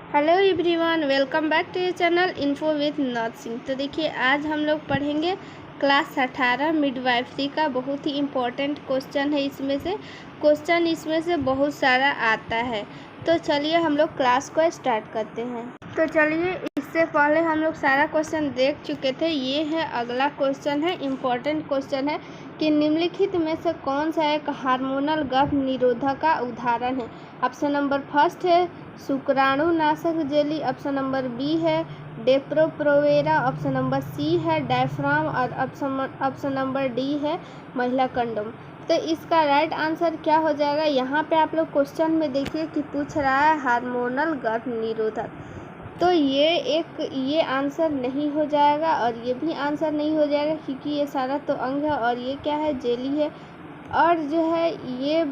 Hello everyone, welcome back to your channel info with नॉट सिंह। तो देखिए, आज हम लोग पढ़ेंगे क्लास 18 मिडवाइफरी का बहुत ही इम्पोर्टेंट क्वेश्चन है। इसमें से बहुत सारा आता है। तो चलिए हम लोग क्लास को स्टार्ट करते हैं। तो चलिए, इससे पहले हम लोग सारा क्वेश्चन देख चुके थे। ये है अगला क्वेश्चन है, इम्पोर्टेंट क्वेश्चन है कि निम्नलिखित में से कौन सा एक हार्मोनल गर्भ निरोधक का उदाहरण है। ऑप्शन नंबर फर्स्ट है शुक्राणुनाशक जेली, ऑप्शन नंबर बी है डेप्रोप्रोवेरा, ऑप्शन नंबर सी है डायफ्राम और ऑप्शन नंबर डी है महिला कंडोम। तो इसका राइट आंसर क्या हो जाएगा। यहाँ पे आप लोग क्वेश्चन में देखिए कि पूछ रहा है हार्मोनल गर्भ निरोधक। तो ये आंसर नहीं हो जाएगा और ये भी आंसर नहीं हो जाएगा, क्योंकि ये सारा तो अंग है और ये क्या है, जेली है। और जो है ये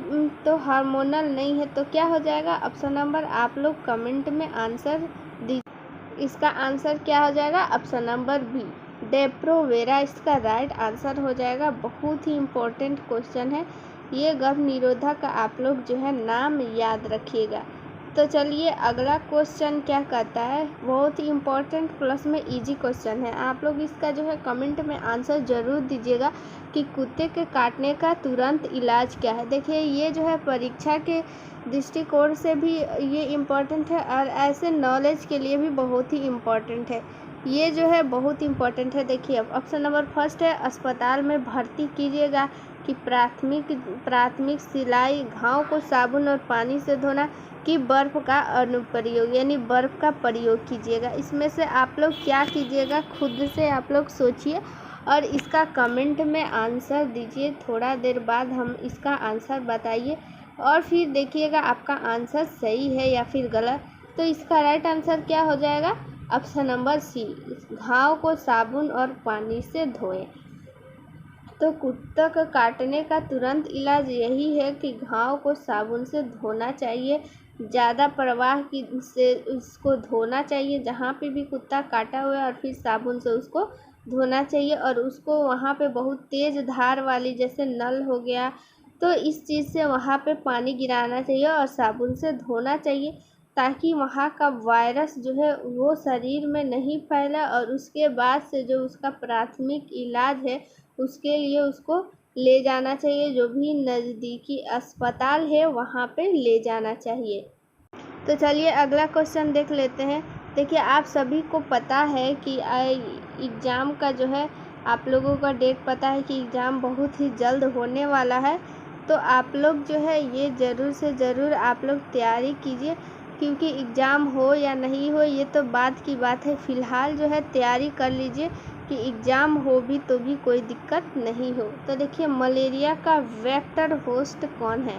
तो हार्मोनल नहीं है। तो क्या हो जाएगा ऑप्शन नंबर, आप लोग कमेंट में आंसर दीजिए। इसका आंसर क्या हो जाएगा, ऑप्शन नंबर बी डेप्रोवेरा इसका राइट आंसर हो जाएगा। बहुत ही इम्पोर्टेंट क्वेश्चन है ये, गर्भ निरोधक का आप लोग जो है नाम याद रखिएगा। तो चलिए अगला क्वेश्चन क्या कहता है, बहुत ही इम्पोर्टेंट प्लस में इजी क्वेश्चन है। आप लोग इसका जो है कमेंट में आंसर ज़रूर दीजिएगा कि कुत्ते के काटने का तुरंत इलाज क्या है। देखिए, ये जो है परीक्षा के दृष्टिकोण से भी ये इम्पोर्टेंट है और ऐसे नॉलेज के लिए भी बहुत ही इम्पोर्टेंट है। ये जो है बहुत इम्पोर्टेंट है। देखिए, ऑप्शन नंबर फर्स्ट है अस्पताल में भर्ती कीजिएगा कि प्राथमिक सिलाई, घाव को साबुन और पानी से धोना, कि बर्फ़ का अनुप्रयोग यानी बर्फ़ का प्रयोग कीजिएगा। इसमें से आप लोग क्या कीजिएगा, खुद से आप लोग सोचिए और इसका कमेंट में आंसर दीजिए। थोड़ा देर बाद हम इसका आंसर बताइए और फिर देखिएगा आपका आंसर सही है या फिर गलत। तो इसका राइट आंसर क्या हो जाएगा, ऑप्शन नंबर सी घाव को साबुन और पानी से धोएं। तो कुत्ते को काटने का तुरंत इलाज यही है कि घाव को साबुन से धोना चाहिए, ज़्यादा प्रवाह से उसको धोना चाहिए जहाँ पे भी कुत्ता काटा हुआ है, और फिर साबुन से उसको धोना चाहिए। और उसको वहाँ पे बहुत तेज़ धार वाली जैसे नल हो गया, तो इस चीज़ से वहाँ पे पानी गिराना चाहिए और साबुन से धोना चाहिए, ताकि वहाँ का वायरस जो है वो शरीर में नहीं फैला। और उसके बाद से जो उसका प्राथमिक इलाज है उसके लिए उसको ले जाना चाहिए, जो भी नज़दीकी अस्पताल है वहाँ पे ले जाना चाहिए। तो चलिए अगला क्वेश्चन देख लेते हैं। देखिए, आप सभी को पता है कि एग्ज़ाम का जो है आप लोगों का डेट पता है कि एग्ज़ाम बहुत ही जल्द होने वाला है। तो आप लोग जो है ये ज़रूर से ज़रूर आप लोग तैयारी कीजिए, क्योंकि एग्ज़ाम हो या नहीं हो ये तो बाद की बात है। फ़िलहाल जो है तैयारी कर लीजिए कि एग्ज़ाम हो भी तो भी कोई दिक्कत नहीं हो। तो देखिए, मलेरिया का वेक्टर होस्ट कौन है।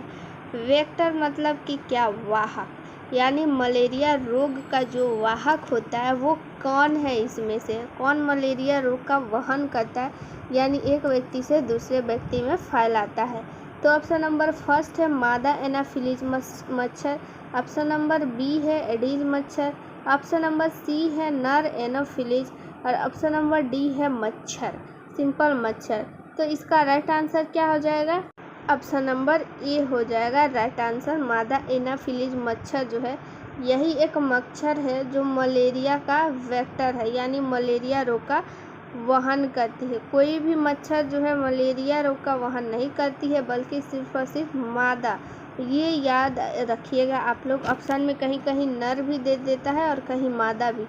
वेक्टर मतलब कि क्या, वाहक, यानी मलेरिया रोग का जो वाहक होता है वो कौन है, इसमें से कौन मलेरिया रोग का वहन करता है, यानी एक व्यक्ति से दूसरे व्यक्ति में फैलाता है। तो ऑप्शन नंबर फर्स्ट है मादा एनाफिलीज मच्छर, ऑप्शन नंबर बी है एडीज मच्छर, ऑप्शन नंबर सी है नर एनाफिलीज और ऑप्शन नंबर डी है मच्छर, सिंपल मच्छर। तो इसका राइट आंसर क्या हो जाएगा, ऑप्शन नंबर ए हो जाएगा राइट आंसर। मादा एनाफिलीज मच्छर जो है यही एक मच्छर है जो मलेरिया का वेक्टर है, यानी मलेरिया रोग का वहन करती है। कोई भी मच्छर जो है मलेरिया रोग का वहन नहीं करती है, बल्कि सिर्फ और सिर्फ मादा। ये याद रखिएगा आप लोग, ऑप्शन में कहीं कहीं नर भी दे देता है और कहीं मादा भी।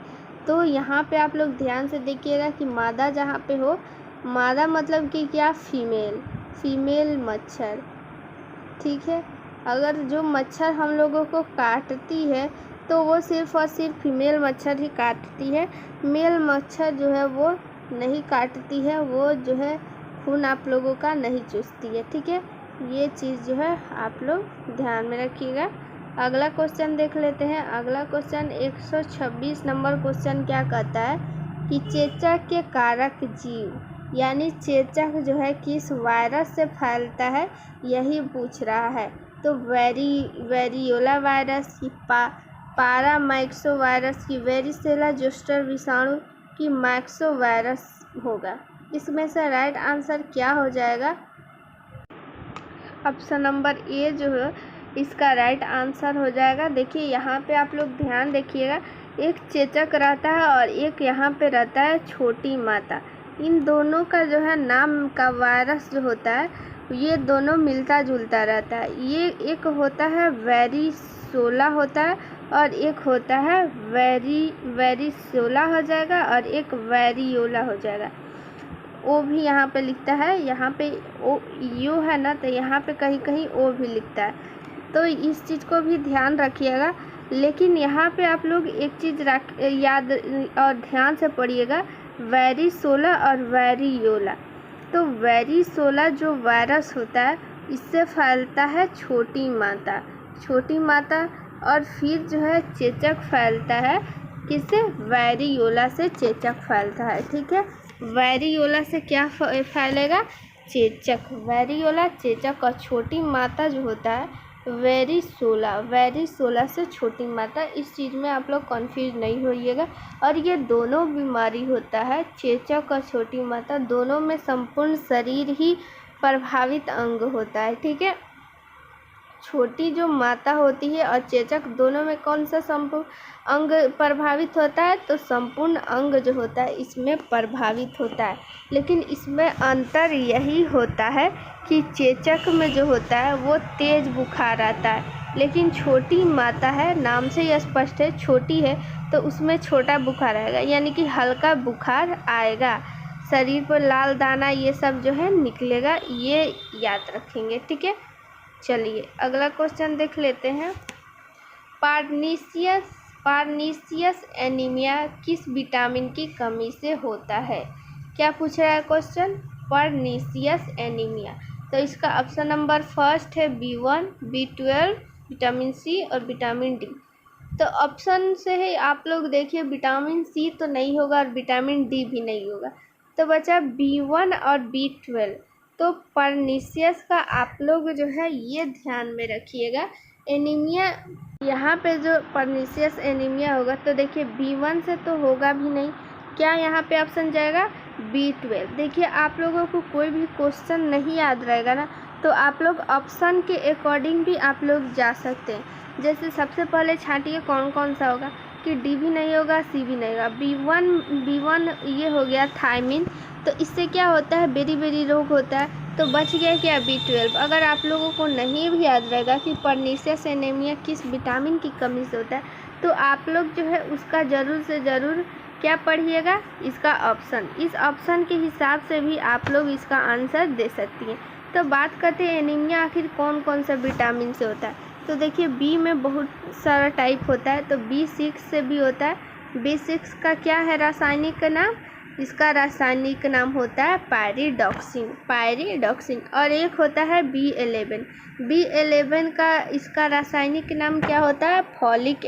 तो यहाँ पे आप लोग ध्यान से देखिएगा कि मादा जहाँ पे हो, मादा मतलब कि क्या, फीमेल मच्छर, ठीक है। अगर जो मच्छर हम लोगों को काटती है तो वो सिर्फ और सिर्फ फीमेल मच्छर ही काटती है, मेल मच्छर जो है वो नहीं काटती है, वो जो है खून आप लोगों का नहीं चूसती है, ठीक है। ये चीज़ जो है आप लोग ध्यान में रखिएगा। अगला क्वेश्चन देख लेते हैं। अगला क्वेश्चन 126 नंबर क्वेश्चन क्या कहता है कि चेचक के कारक जीव, यानी चेचक जो है किस वायरस से फैलता है, यही पूछ रहा है। तो वेरियोला वायरस की, पारामाइक्सो वायरस की, वेरिसेला जोस्टर विषाणु की, मैक्सो वायरस होगा। इसमें से राइट आंसर क्या हो जाएगा, ऑप्शन नंबर ए जो है इसका राइट आंसर हो जाएगा। देखिए यहाँ पे आप लोग ध्यान देखिएगा, एक चेचक रहता है और एक यहाँ पे रहता है छोटी माता। इन दोनों का जो है नाम का वायरस जो होता है ये दोनों मिलता जुलता रहता है। ये एक होता है वेरिसोला होता है और एक होता है वेरिसोला हो जाएगा और एक वेरियोला हो जाएगा। ओ भी यहाँ पे लिखता है, यहाँ पे ओ यू है ना, तो यहाँ पे कहीं कहीं ओ भी लिखता है, तो इस चीज़ को भी ध्यान रखिएगा। लेकिन यहाँ पे आप लोग एक चीज़ याद और ध्यान से पढ़िएगा, वेरिसोला और वेरियोला। तो वेरिसोला जो वायरस होता है इससे फैलता है छोटी माता और फिर जो है चेचक फैलता है किससे, वेरियोला से चेचक फैलता है। ठीक है, वेरियोला से क्या फैलेगा, चेचक, वेरियोला चेचक, और छोटी माता जो होता है वेरिसोला से छोटी माता। इस चीज़ में आप लोग कन्फ्यूज नहीं होइएगा। और ये दोनों बीमारी होता है, चेचक और छोटी माता दोनों में संपूर्ण शरीर ही प्रभावित अंग होता है। ठीक है, छोटी जो माता होती है और चेचक दोनों में कौन सा संपूर्ण अंग प्रभावित होता है, तो संपूर्ण अंग जो होता है इसमें प्रभावित होता है। लेकिन इसमें अंतर यही होता है कि चेचक में जो होता है वो तेज बुखार आता है, लेकिन छोटी माता है, नाम से ही स्पष्ट है छोटी है, तो उसमें छोटा बुखार आएगा, यानी कि हल्का बुखार आएगा, शरीर पर लाल दाना ये सब जो है निकलेगा, ये याद रखेंगे। ठीक है, चलिए अगला क्वेश्चन देख लेते हैं। पार्नीसियस एनीमिया किस विटामिन की कमी से होता है? क्या पूछ रहा है क्वेश्चन, पार्नीसियस एनीमिया। तो इसका ऑप्शन नंबर फर्स्ट है B1, B12, विटामिन सी और विटामिन डी। तो ऑप्शन से है आप लोग देखिए, विटामिन सी तो नहीं होगा और विटामिन डी भी नहीं होगा, तो बचा B1 और B12। तो पर्नीसियस का आप लोग जो है ये ध्यान में रखिएगा, एनीमिया यहाँ पे जो पर्नीसियस एनीमिया होगा, तो देखिए B1 से तो होगा भी नहीं, क्या यहाँ पे ऑप्शन जाएगा B12। देखिए आप लोगों को कोई भी क्वेश्चन नहीं याद रहेगा ना, तो आप लोग ऑप्शन के अकॉर्डिंग भी आप लोग जा सकते हैं। जैसे सबसे पहले छांटिए कौन कौन सा होगा, कि डी भी नहीं होगा, सी भी नहीं होगा। B1 ये हो गया थायमिन, तो इससे क्या होता है, बेरी रोग होता है, तो बच गया क्या B12। अगर आप लोगों को नहीं भी याद रहेगा कि पर्नीसियस एनीमिया किस विटामिन की कमी से होता है, तो आप लोग जो है उसका ज़रूर से ज़रूर क्या पढ़िएगा, इसका ऑप्शन, इस ऑप्शन के हिसाब से भी आप लोग इसका आंसर दे सकती हैं। तो बात करते हैं एनीमिया आखिर कौन कौन सा विटामिन से होता है। तो देखिए बी में बहुत सारा टाइप होता है, तो B6 से भी होता है। B6 का क्या है रासायनिक नाम, इसका रासायनिक नाम होता है पायरिडॉक्सिन। और एक होता है B11 का इसका रासायनिक नाम क्या होता है, फॉलिक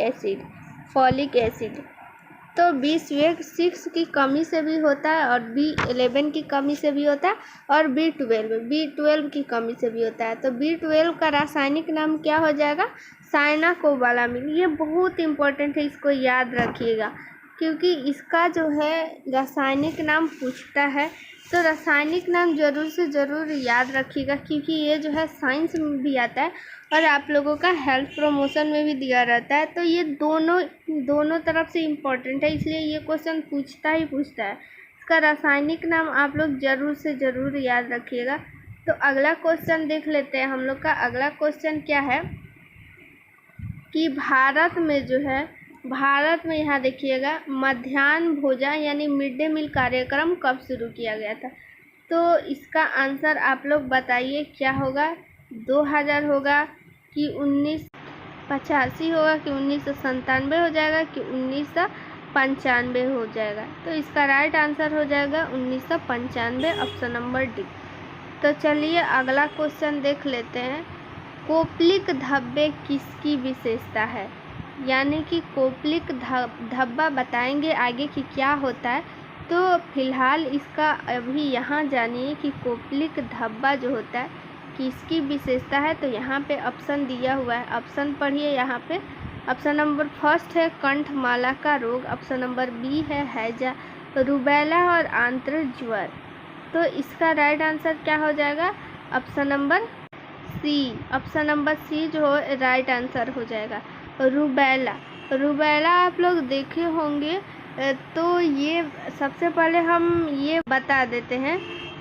एसिड। तो B6 की कमी से भी होता है और B11 की कमी से भी होता है और B12 की कमी से भी होता है। तो B12 का रासायनिक नाम क्या हो जाएगा, साइनाकोबालामिन। ये बहुत इम्पोर्टेंट है, इसको याद रखिएगा, क्योंकि इसका जो है रासायनिक नाम पूछता है, तो रासायनिक नाम ज़रूर से ज़रूर याद रखिएगा, क्योंकि ये जो है साइंस में भी आता है और आप लोगों का हेल्थ प्रमोशन में भी दिया रहता है। तो ये दोनों तरफ से इम्पोर्टेंट है, इसलिए ये क्वेश्चन पूछता है। इसका रासायनिक नाम आप लोग ज़रूर से ज़रूर याद रखिएगा। तो अगला क्वेश्चन देख लेते हैं। हम लोग का अगला क्वेश्चन क्या है कि भारत में यहाँ देखिएगा मध्याह्न भोजन यानी मिड डे मील कार्यक्रम कब शुरू किया गया था। तो इसका आंसर आप लोग बताइए क्या होगा, 2000 होगा कि 1985 होगा कि 1997 हो जाएगा कि 1995 हो जाएगा। तो इसका राइट आंसर हो जाएगा 1995, ऑप्शन नंबर डी। तो चलिए अगला क्वेश्चन देख लेते हैं। कोपलिक धब्बे किसकी विशेषता है, यानी कि कोपलिक धब्बा बताएंगे आगे कि क्या होता है। तो फिलहाल इसका अभी यहाँ जानिए कि कोपलिक धब्बा जो होता है किसकी विशेषता है। तो यहाँ पे ऑप्शन दिया हुआ है, ऑप्शन पढ़िए यहाँ पे। ऑप्शन नंबर फर्स्ट है कंठमाला का रोग, ऑप्शन नंबर बी है हैजा, रूबेला और आंत्र ज्वर। तो इसका राइट आंसर क्या हो जाएगा, option number C, option number C जो राइट आंसर हो जाएगा। रूबेला, रूबेला आप लोग देखे होंगे। तो ये सबसे पहले हम ये बता देते हैं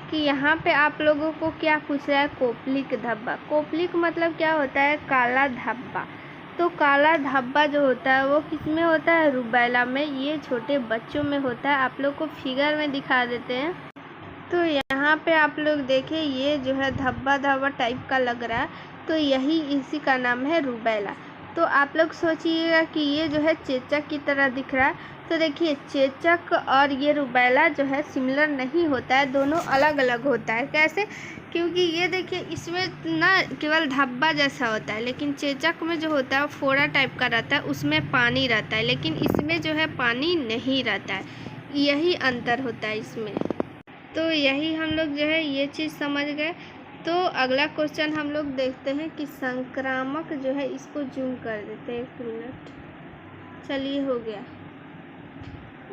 कि यहाँ पे आप लोगों को क्या पूछ रहा है, कोपलिक धब्बा। कोपलिक मतलब क्या होता है, काला धब्बा। तो काला धब्बा जो होता है वो किस में होता है, रूबेला में। ये छोटे बच्चों में होता है। आप लोग को फिगर में दिखा देते हैं। तो यहाँ पे आप लोग देखिए, ये जो है धब्बा धब्बा टाइप का लग रहा है, तो यही इसी का नाम है रूबेला। तो आप लोग सोचिएगा कि ये जो है चेचक की तरह दिख रहा है। तो देखिए, चेचक और ये रूबेला जो है सिमिलर नहीं होता है, दोनों अलग अलग होता है। कैसे? क्योंकि ये देखिए, इसमें ना केवल धब्बा जैसा होता है, लेकिन चेचक में जो होता है वो फोड़ा टाइप का रहता है, उसमें पानी रहता है, लेकिन इसमें जो है पानी नहीं रहता है। यही अंतर होता है इसमें। तो यही हम लोग जो है ये चीज़ समझ गए। तो अगला क्वेश्चन हम लोग देखते हैं कि संक्रामक जो है, इसको जूम कर देते हैं, 1 मिनट। चलिए, हो गया।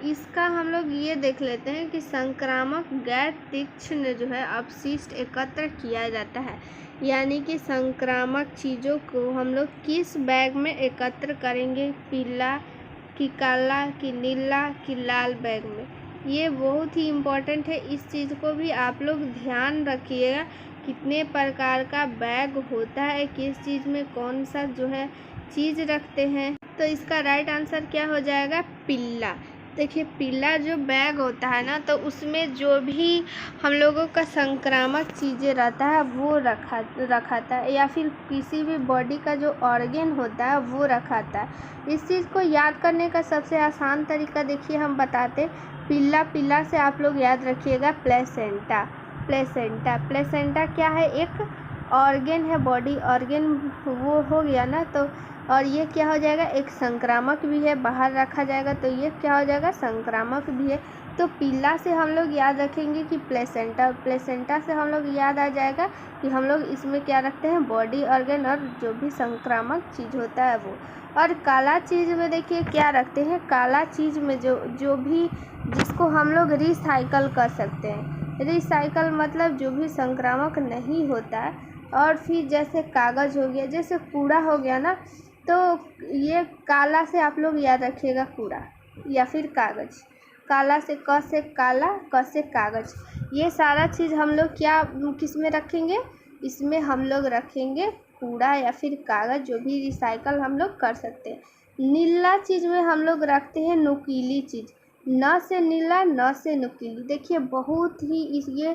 इसका हम लोग ये देख लेते हैं कि संक्रामक गैर तीक्ष्ण जो है अपशिष्ट एकत्र किया जाता है। यानी कि संक्रामक चीज़ों को हम लोग किस बैग में एकत्र करेंगे, पीला कि काला कि नीला कि लाल बैग में। ये बहुत ही इम्पोर्टेंट है, इस चीज़ को भी आप लोग ध्यान रखिएगा। कितने प्रकार का बैग होता है, किस चीज़ में कौन सा जो है चीज़ रखते हैं। तो इसका राइट आंसर क्या हो जाएगा, पीला। देखिए, पीला जो बैग होता है ना, तो उसमें जो भी हम लोगों का संक्रामक चीज़ें रहता है वो रखाता है, या फिर किसी भी बॉडी का जो ऑर्गन होता है वो रखाता है। इस चीज़ को याद करने का सबसे आसान तरीका देखिए हम बताते। पीला पीला से आप लोग याद रखिएगा प्लेसेंटा। प्लेसेंटा, प्लेसेंटा क्या है, एक ऑर्गन है, बॉडी ऑर्गन वो हो गया ना। तो और ये क्या हो जाएगा, एक संक्रामक भी है, बाहर रखा जाएगा, तो ये क्या हो जाएगा, संक्रामक भी है। तो पीला से हम लोग याद रखेंगे कि प्लेसेंटा। प्लेसेंटा से हम लोग याद आ जाएगा कि हम लोग इसमें क्या रखते हैं, बॉडी ऑर्गन और जो भी संक्रामक चीज़ होता है वो। और काला चीज़ में देखिए क्या रखते हैं, काला चीज़ में जो भी जिसको हम लोग रिसाइकल कर सकते हैं। रिसाइकल मतलब जो भी संक्रामक नहीं होता है। और फिर जैसे कागज़ हो गया, जैसे कूड़ा हो गया ना, तो ये काला से आप लोग याद रखिएगा, कूड़ा या फिर कागज़। काला से क से काला, क से कागज़। ये सारा चीज़ हम लोग क्या किस में रखेंगे, इसमें हम लोग रखेंगे कूड़ा या फिर कागज़, जो भी रिसाइकल हम लोग कर सकते हैं। नीला चीज़ में हम लोग रखते हैं नुकीली चीज़। न से नीला, न से नुकीली। देखिए, बहुत ही ये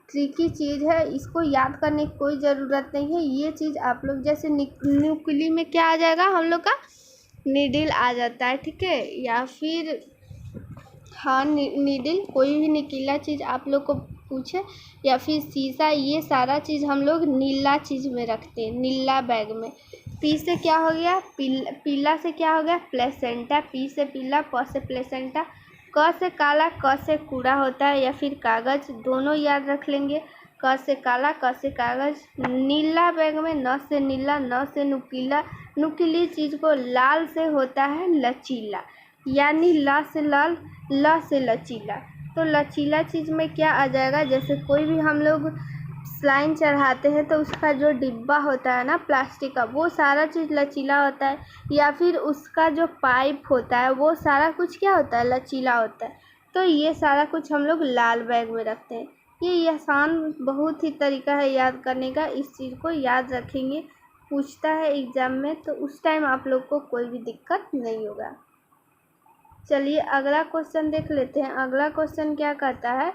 ट्रिकी चीज़ है, इसको याद करने की कोई ज़रूरत नहीं है। ये चीज़ आप लोग जैसे नुकीली में क्या आ जाएगा, हम लोग का नीडल आ जाता है, ठीक है, या फिर हाँ नीडल, कोई भी नुकीला चीज़ आप लोग को पूछे, या फिर शीशा, ये सारा चीज़ हम लोग नीला चीज़ में रखते हैं, नीला बैग में। पी से क्या हो गया, पीला से क्या हो गया, प्लेसेंटा। पी से पीला, प से प्लेसेंटा। क से काला, क से कूड़ा होता है या फिर कागज़, दोनों याद रख लेंगे। क से काला, क से कागज़। नीला बैग में न से नीला, न से नुकीला। नुकीली चीज़ को लाल से होता है लचीला, यानी ला से लाल, ल से लचीला। तो लचीला चीज़ में क्या आ जाएगा, जैसे कोई भी हम लोग स्लाइन चढ़ाते हैं तो उसका जो डिब्बा होता है ना प्लास्टिक का, वो सारा चीज़ लचीला होता है। या फिर उसका जो पाइप होता है वो सारा कुछ क्या होता है, लचीला होता है। तो ये सारा कुछ हम लोग लाल बैग में रखते हैं। ये आसान बहुत ही तरीका है याद करने का, इस चीज़ को याद रखेंगे, पूछता है एग्ज़ाम में, तो उस टाइम आप लोग को कोई भी दिक्कत नहीं होगा। चलिए अगला क्वेश्चन देख लेते हैं। अगला क्वेश्चन क्या कहता है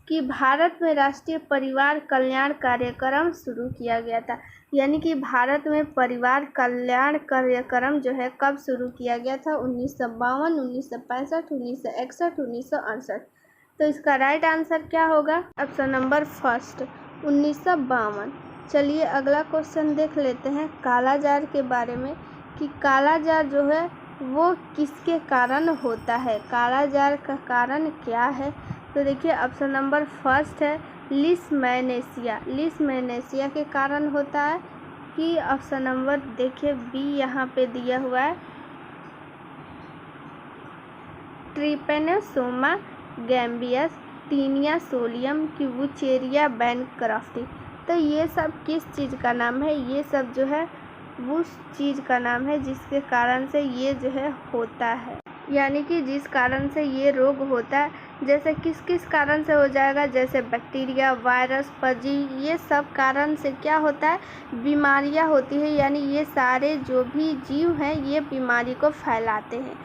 कि भारत में राष्ट्रीय परिवार कल्याण कार्यक्रम शुरू किया गया था। यानी कि भारत में परिवार कल्याण कार्यक्रम जो है कब शुरू किया गया था, 1952, 1965, 1961, 1968। तो इसका राइट आंसर क्या होगा, ऑप्शन नंबर फर्स्ट, 1952। चलिए अगला क्वेश्चन देख लेते हैं कालाजार के बारे में कि कालाजार जो है वो किसके कारण होता है, कालाजार का कारण क्या है। तो देखिए ऑप्शन नंबर फर्स्ट है लिस्मैनेसिया। लिस्मैनेसिया के कारण होता है कि ऑप्शन नंबर देखिए बी यहाँ पे दिया हुआ है, ट्रिपेनोसोमा गैम्बियस, टीनिया सोलियम की वुचेरिया बैनक्रफ्टी। तो ये सब किस चीज़ का नाम है? ये सब जो है उस चीज़ का नाम है जिसके कारण से ये जो है होता है, यानी कि जिस कारण से ये रोग होता है। जैसे किस किस कारण से हो जाएगा, जैसे बैक्टीरिया, वायरस, परजीवी, ये सब कारण से क्या होता है, बीमारियां होती है। यानी ये सारे जो भी जीव हैं ये बीमारी को फैलाते हैं।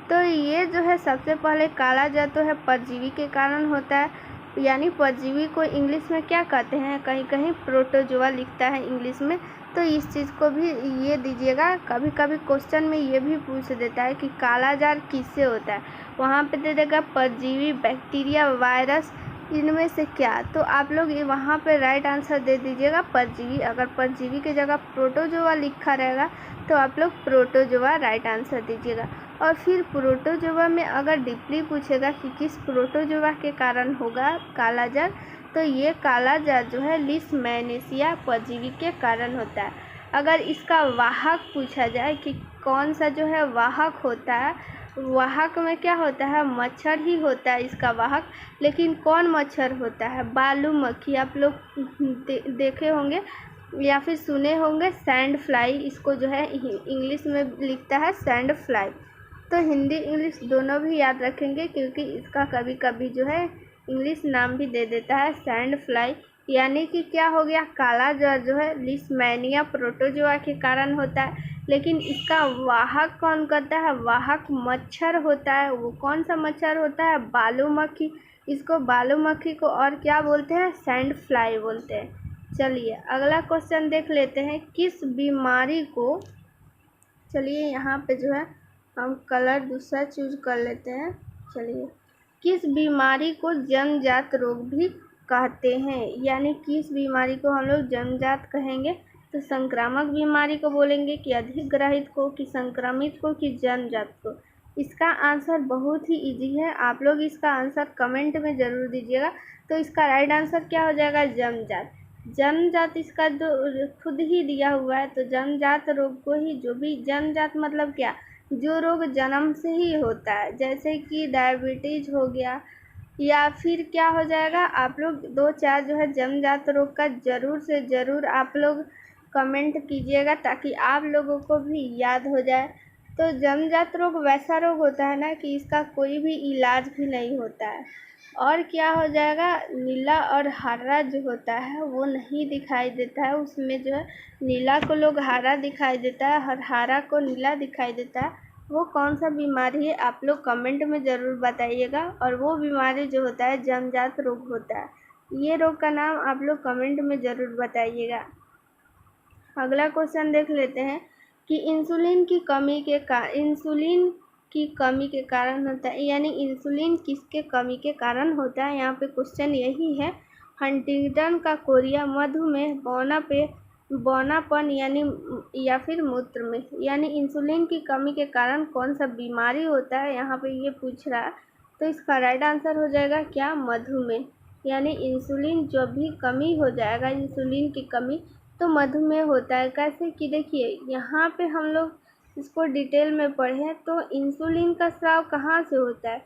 तो ये जो है सबसे पहले काला जार तो है परजीवी के कारण होता है। यानी परजीवी को इंग्लिश में क्या कहते हैं, कहीं कहीं प्रोटोजोआ लिखता है इंग्लिश में। तो इस चीज़ को भी ये दीजिएगा। कभी कभी क्वेश्चन में ये भी पूछ देता है कि काला जार किससे होता है, वहाँ पे दे देगा परजीवी, बैक्टीरिया, वायरस, इनमें से क्या। तो आप लोग ये वहाँ पे राइट आंसर दे दीजिएगा परजीवी। अगर परजीवी की जगह प्रोटोजोआ लिखा रहेगा तो आप लोग प्रोटोजोआ राइट आंसर दीजिएगा। और फिर प्रोटोजोआ में अगर डीपली पूछेगा कि किस प्रोटोजोआ के कारण होगा काला जार, तो ये काला जार जो है लीशमैनिया परजीवी के कारण होता है। अगर इसका वाहक पूछा जाए कि कौन सा जो है वाहक होता है, वाहक में क्या होता है, मच्छर ही होता है इसका वाहक। लेकिन कौन मच्छर होता है, बालू मक्खी। आप लोग देखे होंगे या फिर सुने होंगे सैंड फ्लाई, इसको जो है इंग्लिश में लिखता है सैंड फ्लाई। तो हिंदी इंग्लिश दोनों भी याद रखेंगे क्योंकि इसका कभी कभी जो है इंग्लिश नाम भी दे देता है सैंड फ्लाई। यानी कि क्या हो गया, काला जार जो है लीशमैनिया प्रोटोजोआ के कारण होता है। लेकिन इसका वाहक कौन करता है, वाहक मच्छर होता है। वो कौन सा मच्छर होता है, बालू मक्खी। इसको बालू मक्खी को और क्या बोलते हैं, सैंड फ्लाई बोलते हैं। चलिए अगला क्वेश्चन देख लेते हैं। किस बीमारी को, चलिए यहाँ पे जो है हम कलर दूसरा चूज कर लेते हैं। चलिए, किस बीमारी को जन्मजात रोग भी कहते हैं, यानी किस बीमारी को हम लोग जन्मजात कहेंगे, तो संक्रामक बीमारी को बोलेंगे कि अधिग्रहित को, कि संक्रमित को, कि जन्मजात को। इसका आंसर बहुत ही इजी है, आप लोग इसका आंसर कमेंट में ज़रूर दीजिएगा। तो इसका राइट आंसर क्या हो जाएगा, जन्मजात। जन्मजात इसका जो खुद ही दिया हुआ है, तो जन्मजात रोग को ही, जो भी जन्मजात मतलब क्या, जो रोग जन्म से ही होता है, जैसे कि डायबिटीज हो गया, या फिर क्या हो जाएगा, आप लोग 2-4 जो है जन्मजात रोग का ज़रूर से ज़रूर आप लोग कमेंट कीजिएगा ताकि आप लोगों को भी याद हो जाए। तो जन्मजात रोग वैसा रोग होता है ना कि इसका कोई भी इलाज भी नहीं होता है। और क्या हो जाएगा, नीला और हरा जो होता है वो नहीं दिखाई देता है, उसमें जो है नीला को लोग हरा दिखाई देता है और हरा को नीला दिखाई देता है। वो कौन सा बीमारी है आप लोग कमेंट में ज़रूर बताइएगा। और वो बीमारी जो होता है जन्मजात रोग होता है। ये रोग का नाम आप लोग कमेंट में ज़रूर बताइएगा। अगला क्वेश्चन देख लेते हैं कि इंसुलिन की कमी के कारण होता है, यानी इंसुलिन किसके कमी के कारण होता है। यहाँ पे क्वेश्चन यही है। हंटिंगटन का कोरिया, मधुमेह, बौनापन यानी या फिर मूत्र में, यानी इंसुलिन की कमी के कारण कौन सा बीमारी होता है, यहाँ पे ये पूछ रहा है। तो इसका राइट आंसर हो जाएगा क्या, मधुमेह। यानी इंसुलिन जब भी कमी हो जाएगा, इंसुलिन की कमी, तो मधुमेह होता है। कैसे कि देखिए यहाँ पे हम लोग इसको डिटेल में पढ़ें तो इंसुलिन का स्राव कहाँ से होता है,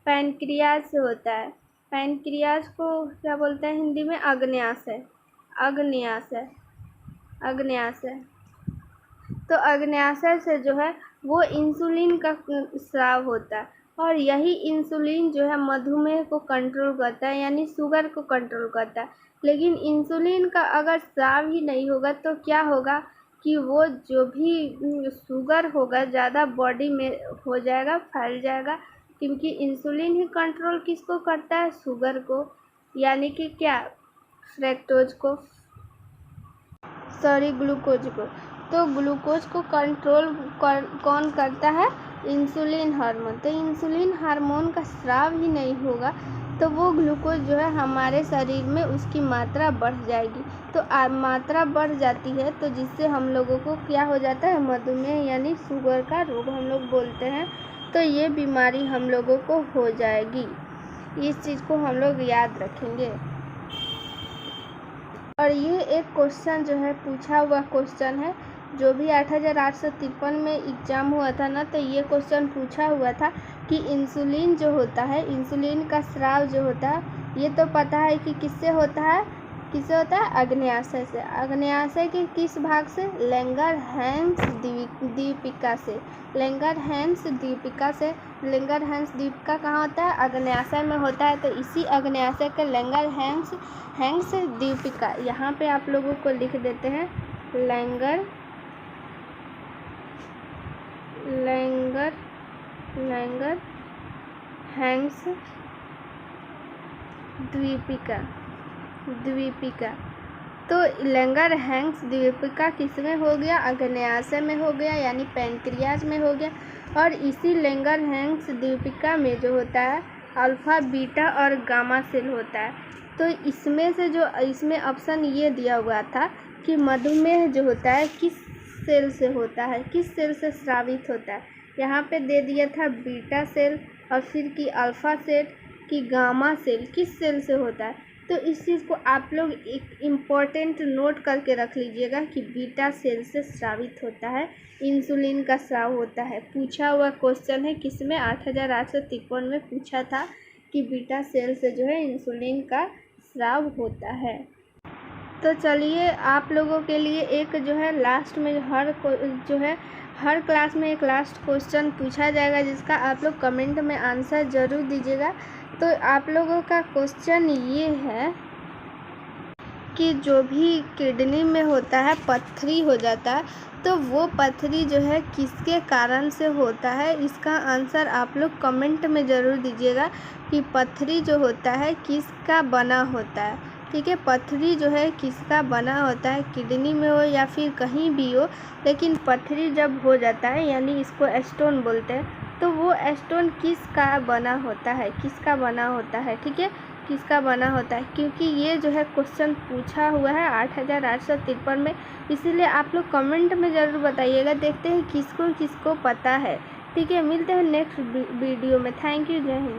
पैनक्रियाज से होता है। पैनक्रियाज को क्या बोलते हैं हिंदी में, अग्न्याशय। तो अग्न्याशय से जो है वो इंसुलिन का स्राव होता है। और यही इंसुलिन जो है मधुमेह को कंट्रोल करता है, यानी शुगर को कंट्रोल करता है। लेकिन इंसुलिन का अगर स्राव ही नहीं होगा तो क्या होगा कि वो जो भी शुगर होगा ज़्यादा बॉडी में हो जाएगा, फैल जाएगा। क्योंकि इंसुलिन ही कंट्रोल किसको करता है, शुगर को, यानी कि क्या, फ्रैक्टोज को, ग्लूकोज को। तो ग्लूकोज को कंट्रोल कौन करता है, इंसुलिन हार्मोन। तो इंसुलिन हार्मोन का स्राव ही नहीं होगा तो वो ग्लूकोज जो है हमारे शरीर में उसकी मात्रा बढ़ जाएगी। तो मात्रा बढ़ जाती है तो जिससे हम लोगों को क्या हो जाता है, मधुमेह यानी शुगर का रोग हम लोग बोलते हैं। तो ये बीमारी हम लोगों को हो जाएगी, इस चीज़ को हम लोग याद रखेंगे। और ये एक क्वेश्चन जो है पूछा हुआ क्वेश्चन है, जो भी 8853 में एग्ज़ाम हुआ था ना, तो ये क्वेश्चन पूछा हुआ था कि इंसुलिन जो होता है, इंसुलिन का स्राव जो होता है, ये तो पता है कि किससे होता है, किससे होता है? आग्नेयाशय से। आग्नेयाशय के किस भाग से? लैंगरहैंस द्वीपिका से। लैंगरहैंस द्वीपिका से। लैंगरहैंस द्वीपिका कहाँ होता है? आग्नेयाशय में होता है। तो इसी आग्नेयाशय के लैंगरहैंस द्वीपिका, यहाँ पे आप लोगों को लिख देते हैं लैंगरहैंस द्वीपिका। तो लैंगरहैंस द्वीपिका किसमें हो गया? आग्नेयाशय में हो गया, यानी पैंक्रियाज में हो गया। और इसी लैंगरहैंस द्वीपिका में जो होता है अल्फा, बीटा और गामा सेल होता है। तो इसमें से जो इसमें ऑप्शन ये दिया हुआ था कि मधुमेह जो होता है किस सेल से होता है, किस सेल से स्रावित होता है। यहाँ पे दे दिया था बीटा सेल, और फिर कि अल्फा सेल, कि गामा सेल किस सेल से होता है। तो इस चीज़ को आप लोग एक इम्पॉर्टेंट नोट करके रख लीजिएगा कि बीटा सेल से स्रावित होता है, इंसुलिन का स्राव होता है। पूछा हुआ क्वेश्चन है, किसमें? 8853 में पूछा था कि बीटा सेल से जो है इंसुलिन का स्राव होता है। तो चलिए आप लोगों के लिए एक जो है लास्ट में हर क्लास में एक लास्ट क्वेश्चन पूछा जाएगा, जिसका आप लोग कमेंट में आंसर ज़रूर दीजिएगा। तो आप लोगों का क्वेश्चन ये है कि जो भी किडनी में होता है पत्थरी हो जाता है, तो वो पत्थरी जो है किसके कारण से होता है। इसका आंसर आप लोग कमेंट में ज़रूर दीजिएगा कि पत्थरी जो होता है किसका बना होता है। ठीक है, पत्थरी जो है किसका बना होता है, किडनी में हो या फिर कहीं भी हो, लेकिन पत्थरी जब हो जाता है यानी इसको स्टोन बोलते हैं, तो वो स्टोन किसका बना होता है, किसका बना होता है। ठीक है, किसका बना होता है, क्योंकि ये जो है क्वेश्चन पूछा हुआ है 8853 में, इसीलिए आप लोग कमेंट में ज़रूर बताइएगा। देखते हैं किसको किसको पता है। ठीक है, मिलते हैं नेक्स्ट वीडियो में। थैंक यू, जय हिंद।